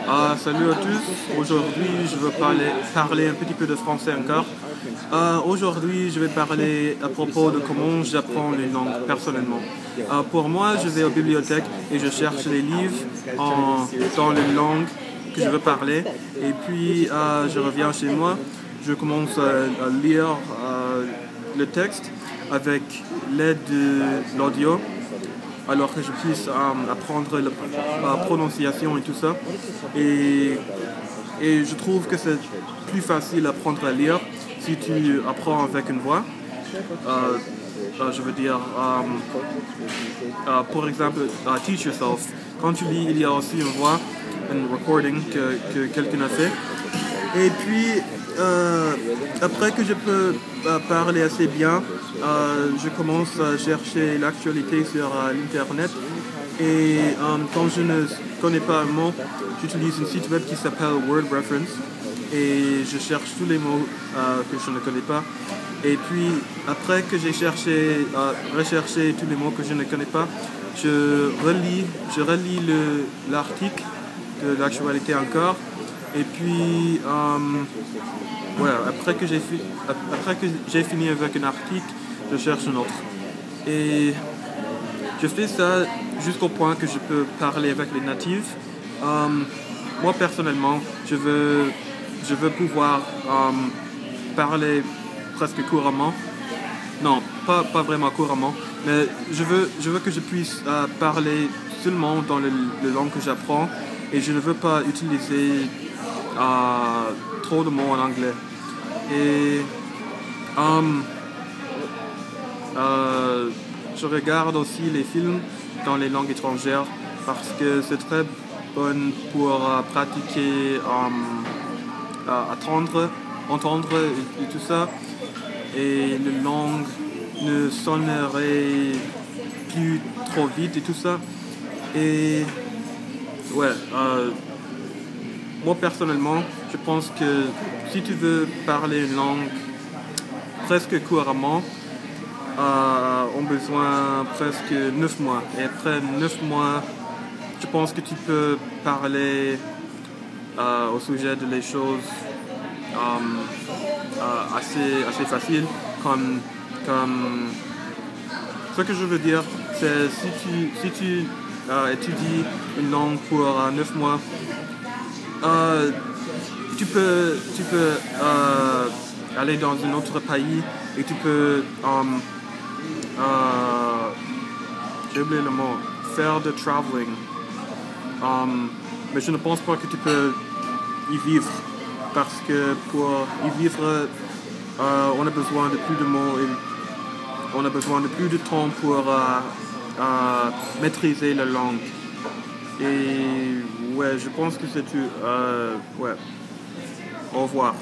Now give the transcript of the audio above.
Salut à tous. Aujourd'hui, je veux parler un petit peu de français encore. Aujourd'hui, je vais parler à propos de comment j'apprends les langues personnellement. Pour moi, je vais aux bibliothèques et je cherche les livres dans les langues que je veux parler. Et puis, je reviens chez moi, je commence à lire le texte avec l'aide de l'audio, alors que je puisse apprendre la prononciation et tout ça. Et, et je trouve que c'est plus facile d'apprendre à lire si tu apprends avec une voix. Euh, je veux dire, pour exemple, teach yourself. Quand tu lis, il y a aussi une voix, un recording que quelqu'un a fait. Et puis, après que je peux parler assez bien, je commence à chercher l'actualité sur l'Internet. Et quand je ne connais pas un mot, j'utilise un site web qui s'appelle Word Reference. Et je cherche tous les mots que je ne connais pas. Et puis, après que j'ai recherché tous les mots que je ne connais pas, je relis l'article de l'actualité encore. Et puis, après que j'ai fini avec un article, je cherche un autre. Et je fais ça jusqu'au point que je peux parler avec les natifs. Moi, personnellement, je veux pouvoir parler presque couramment. Non, pas vraiment couramment, mais je veux que je puisse parler seulement dans les langues que j'apprends et je ne veux pas utiliser trop de mots en anglais. Et je regarde aussi les films dans les langues étrangères parce que c'est très bon pour pratiquer, entendre et tout ça. Et les langues ne sonneraient plus trop vite et tout ça. Et ouais, moi personnellement, je pense que si tu veux parler une langue presque couramment, on a besoin presque 9 mois. Et après 9 mois, je pense que tu peux parler au sujet de les choses assez faciles. Comme ce que je veux dire, c'est si tu étudies une langue pour 9 mois, tu peux aller dans un autre pays et tu peux j'ai oublié le mot, faire de traveling. Mais je ne pense pas que tu peux y vivre parce que pour y vivre, on a besoin de plus de mots et on a besoin de plus de temps pour maîtriser la langue. Et ouais, je pense que c'est tout. Ouais, au revoir.